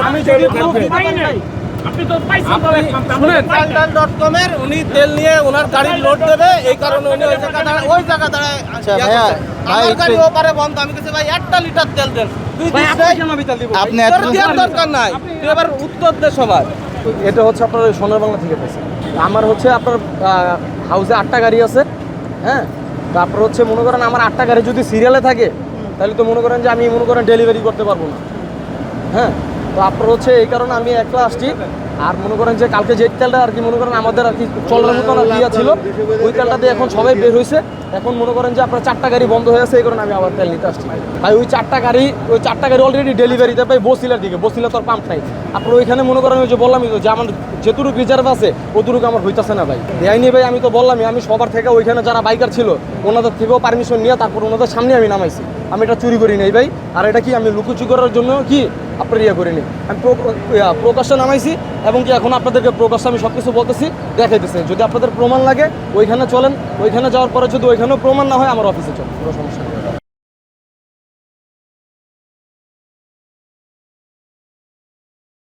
আমি যদি proof দিতে পারি নাই, Taltal.com এর উনি তেল নিয়ে ওনার গাড়ির লোড দেবে, এই কারণে উনি ওই জায়গা দাঁড়ায় ভাইয়া, আমার ভাই, গাড়ি ওপারে বন্ধ। আমি কাছে ভাই 1 লিটার তেল দেন, তুই ভাই, দিস আপনি নাই? কেন বিতাল দিব? আপনি তোর দেওয়ার দরকার নাই, তুই এবার উত্তর দে সবার। এটা হচ্ছে আপনার ওই সোনার বাংলা থেকে পেয়েছে। আমার হচ্ছে আপনার হাউসে 8টা গাড়ি আছে, হ্যাঁ। তারপর হচ্ছে মনে করেন আমার 8টা গাড়ি যদি সিরিয়ালে থাকে তাহলে তো মনে করেন যে আমি মনে করেন ডেলিভারি করতে পারবো না, হ্যাঁ। তো আপনার হচ্ছে এই কারণে আমি একলা আসছি। আর মনে করেন যে কালকে যে তেলটা আর কি মনে করেন আমাদের আর কি চলার মতন আর ইয়া ছিল, ওই তেলটা দিয়ে এখন সবাই বের হয়েছে। এখন মনে করেন যে আপনার 4টা গাড়ি বন্ধ হয়ে আছে, এই কারণে আমি আবার তেল নিতে আসছি ভাই। ওই 4টা গাড়ি অলরেডি ডেলিভারিতে পাই বসিলার দিকে, বসিলা তোর পাম্প নাই। আপনার ওইখানে মনে করেন ওই যে বললামই তো যে আমার যেটুকু রিজার্ভ আছে ওটুকু আমার হইতেছে না ভাই, দেয়নি ভাই। আমি তো বললামই আমি সবার থেকে ওইখানে যারা বাইকার ছিল ওনাদের থেকেও পারমিশন নিয়ে তারপর ওনাদের সামনে আমি নামাইছি। আমি এটা চুরি করি নাই ভাই, আর এটা কি আমি লুকুচুরি করার জন্য কি আপনার ইয়ে করিনি। আমি প্রকাশ্যে নামাইছি এবং কি এখন আপনাদেরকে প্রকাশ্যে আমি সব কিছু বলতেছি, দেখাইতেছি। যদি আপনাদের প্রমাণ লাগে ওইখানে চলেন, ওইখানে যাওয়ার পরে যদি ওইখানেও প্রমাণ না হয় আমার অফিসে চলেন, কোনো সমস্যা নেই।